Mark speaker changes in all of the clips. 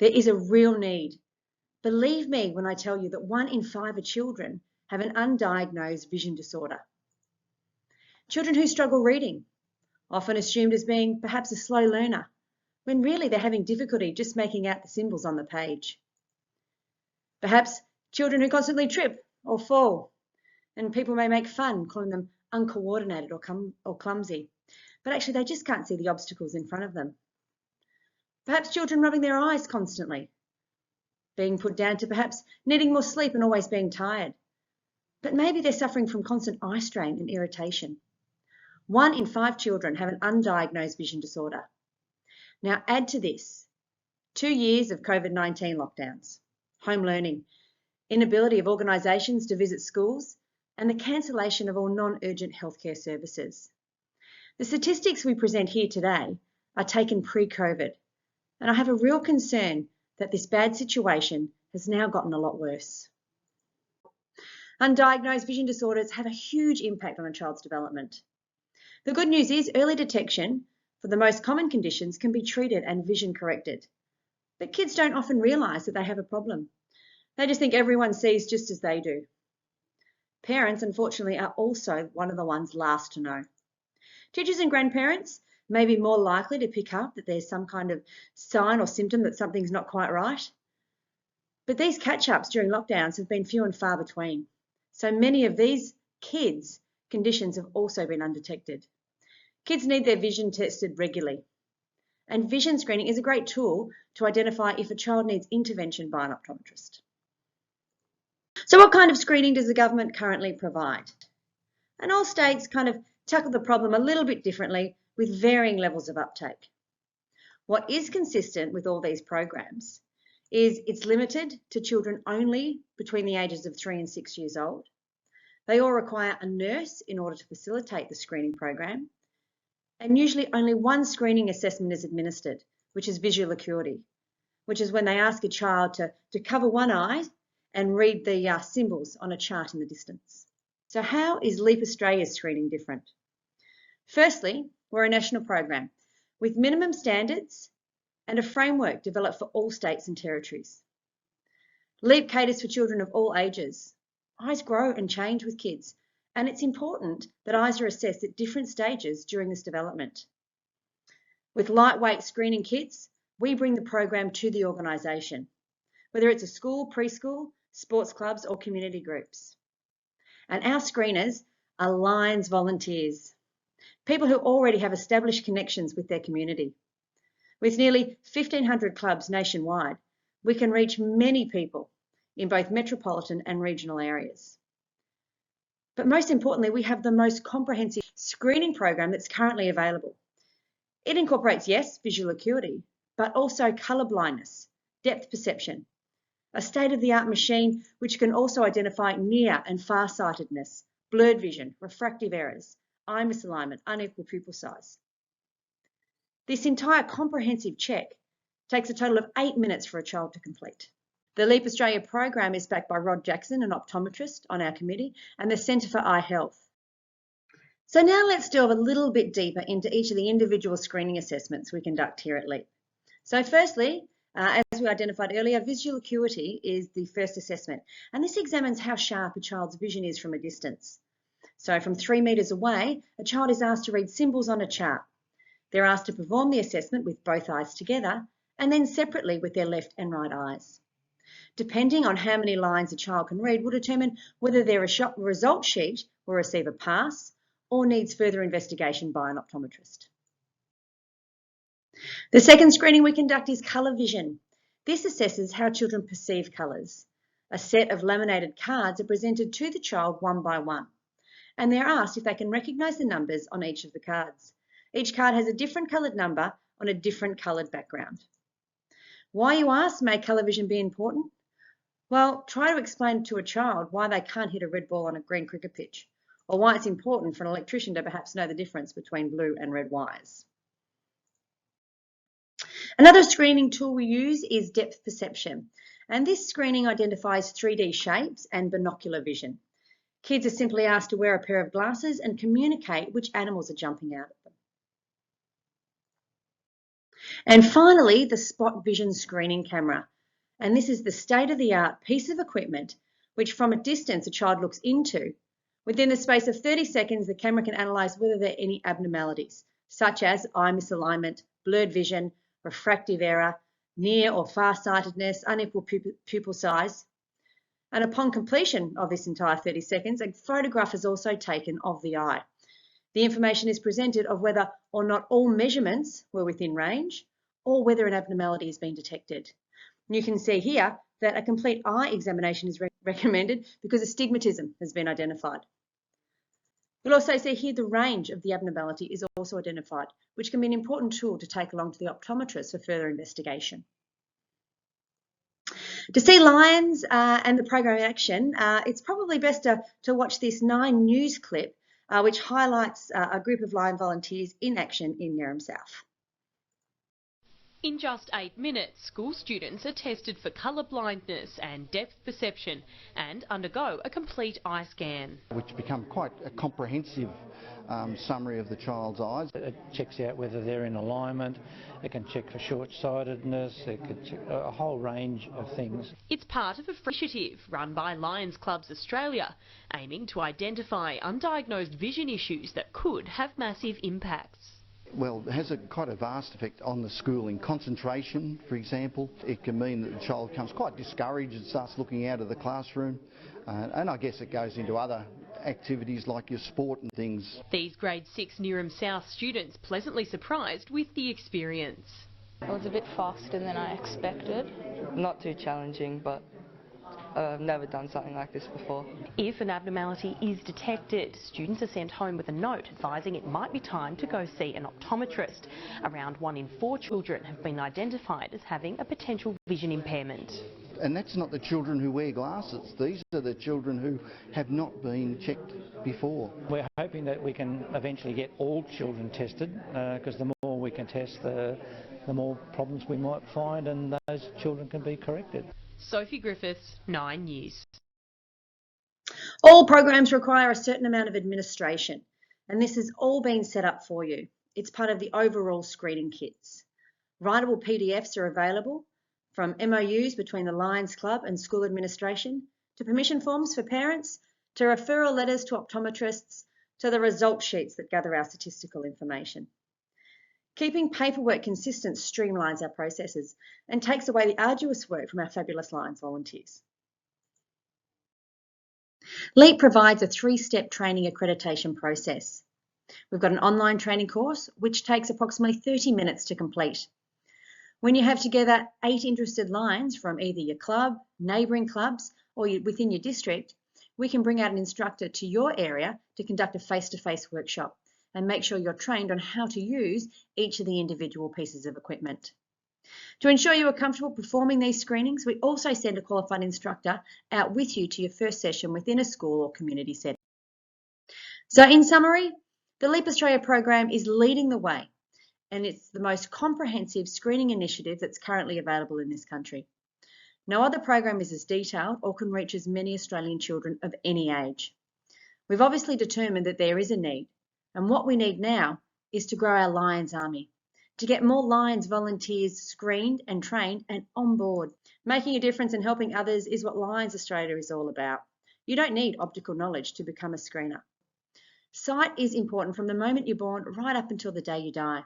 Speaker 1: There is a real need. Believe me when I tell you that 1 in 5 children have an undiagnosed vision disorder. Children who struggle reading, often assumed as being perhaps a slow learner, when really they're having difficulty just making out the symbols on the page. Perhaps children who constantly trip or fall, and people may make fun calling them uncoordinated or clumsy, but actually they just can't see the obstacles in front of them. Perhaps children rubbing their eyes constantly, being put down to perhaps needing more sleep and always being tired. But maybe they're suffering from constant eye strain and irritation. 1 in 5 children have an undiagnosed vision disorder. Now add to this 2 years of COVID-19 lockdowns, home learning, inability of organisations to visit schools, and the cancellation of all non-urgent healthcare services. The statistics we present here today are taken pre-COVID, and I have a real concern that this bad situation has now gotten a lot worse. Undiagnosed vision disorders have a huge impact on a child's development. The good news is early detection for the most common conditions can be treated and vision corrected. But kids don't often realise that they have a problem. They just think everyone sees just as they do. Parents, unfortunately, are also one of the ones last to know. Teachers and grandparents may be more likely to pick up that there's some kind of sign or symptom that something's not quite right. But these catch-ups during lockdowns have been few and far between. So many of these kids' conditions have also been undetected. Kids need their vision tested regularly. And vision screening is a great tool to identify if a child needs intervention by an optometrist. So what kind of screening does the government currently provide? And all states kind of tackle the problem a little bit differently with varying levels of uptake. What is consistent with all these programs is it's limited to children only between the ages of 3 and 6 years old. They all require a nurse in order to facilitate the screening program. And usually only one screening assessment is administered, which is visual acuity, which is when they ask a child to cover one eye and read the symbols on a chart in the distance. So how is LEHP Australia's screening different? Firstly, we're a national program with minimum standards and a framework developed for all states and territories. LEHP caters for children of all ages. Eyes grow and change with kids, and it's important that eyes are assessed at different stages during this development. With lightweight screening kits, we bring the program to the organisation, whether it's a school, preschool, sports clubs or community groups. And our screeners are Lions volunteers, people who already have established connections with their community. With nearly 1,500 clubs nationwide, we can reach many people in both metropolitan and regional areas. But most importantly, we have the most comprehensive screening program that's currently available. It incorporates, yes, visual acuity, but also colour blindness, depth perception, a state-of-the-art machine which can also identify near and far-sightedness, blurred vision, refractive errors, eye misalignment, unequal pupil size. This entire comprehensive check takes a total of 8 minutes for a child to complete. The LEHP Australia program is backed by Rod Jackson, an optometrist on our committee, and the Centre for Eye Health. So now let's delve a little bit deeper into each of the individual screening assessments we conduct here at LEHP. So firstly, as we identified earlier, visual acuity is the first assessment, and this examines how sharp a child's vision is from a distance. So from 3 metres away, a child is asked to read symbols on a chart. They're asked to perform the assessment with both eyes together and then separately with their left and right eyes. Depending on how many lines a child can read will determine whether their result sheet will receive a pass or needs further investigation by an optometrist. The second screening we conduct is colour vision. This assesses how children perceive colours. A set of laminated cards are presented to the child one by one, and they're asked if they can recognise the numbers on each of the cards. Each card has a different coloured number on a different coloured background. Why, you ask, may colour vision be important? Well, try to explain to a child why they can't hit a red ball on a green cricket pitch, or why it's important for an electrician to perhaps know the difference between blue and red wires. Another screening tool we use is depth perception, and this screening identifies 3D shapes and binocular vision. Kids are simply asked to wear a pair of glasses and communicate which animals are jumping out at them. And finally, the spot vision screening camera. And this is the state-of-the-art piece of equipment which from a distance a child looks into. Within the space of 30 seconds, the camera can analyse whether there are any abnormalities, such as eye misalignment, blurred vision, refractive error, near or far-sightedness, unequal pupil size. And upon completion of this entire 30 seconds, a photograph is also taken of the eye. The information is presented of whether or not all measurements were within range or whether an abnormality has been detected. You can see here that a complete eye examination is recommended because astigmatism has been identified. You'll also see here the range of the abnormality is also identified, which can be an important tool to take along to the optometrist for further investigation. To see Lions and the program in action, it's probably best to watch this 9 News clip, which highlights a group of Lion volunteers in action in Neerim South.
Speaker 2: In just 8 minutes, school students are tested for colour blindness and depth perception and undergo a complete eye scan.
Speaker 3: Which become quite a comprehensive summary of the child's eyes.
Speaker 4: It checks out whether they're in alignment, it can check for short-sightedness, it can check a whole range of things.
Speaker 2: It's part of a free initiative run by Lions Clubs Australia, aiming to identify undiagnosed vision issues that could have massive impacts.
Speaker 3: Well, it has quite a vast effect on the schooling. Concentration, for example. It can mean that the child becomes quite discouraged and starts looking out of the classroom. And I guess it goes into other activities like your sport and things.
Speaker 2: These Grade 6 Neerim South students pleasantly surprised with the experience.
Speaker 5: It was a bit faster than I expected. Not too challenging, but I've never done something like this before.
Speaker 2: If an abnormality is detected, students are sent home with a note advising it might be time to go see an optometrist. Around 1 in 4 children have been identified as having a potential vision impairment.
Speaker 3: And that's not the children who wear glasses. These are the children who have not been checked before.
Speaker 4: We're hoping that we can eventually get all children tested, because the more we can test, the more problems we might find, and those children can be corrected.
Speaker 2: Sophie Griffiths, 9 News.
Speaker 1: All programs require a certain amount of administration, and this has all been set up for you. It's part of the overall screening kits. Writable PDFs are available, from MOUs between the Lions Club and school administration, to permission forms for parents, to referral letters to optometrists, to the result sheets that gather our statistical information. Keeping paperwork consistent streamlines our processes and takes away the arduous work from our fabulous Lions volunteers. LEHP provides a 3-step training accreditation process. We've got an online training course which takes approximately 30 minutes to complete. When you have together 8 interested Lions from either your club, neighbouring clubs or within your district, we can bring out an instructor to your area to conduct a face-to-face workshop and make sure you're trained on how to use each of the individual pieces of equipment. To ensure you are comfortable performing these screenings, we also send a qualified instructor out with you to your first session within a school or community setting. So in summary, the LEHP Australia program is leading the way, and it's the most comprehensive screening initiative that's currently available in this country. No other program is as detailed or can reach as many Australian children of any age. We've obviously determined that there is a need, and what we need now is to grow our Lions Army, to get more Lions volunteers screened and trained and on board. Making a difference and helping others is what Lions Australia is all about. You don't need optical knowledge to become a screener. Sight is important from the moment you're born right up until the day you die.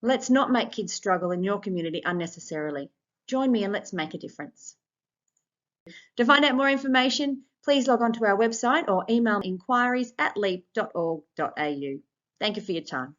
Speaker 1: Let's not make kids struggle in your community unnecessarily. Join me and let's make a difference. To find out more information, please log on to our website or email inquiries@lehp.org.au. Thank you for your time.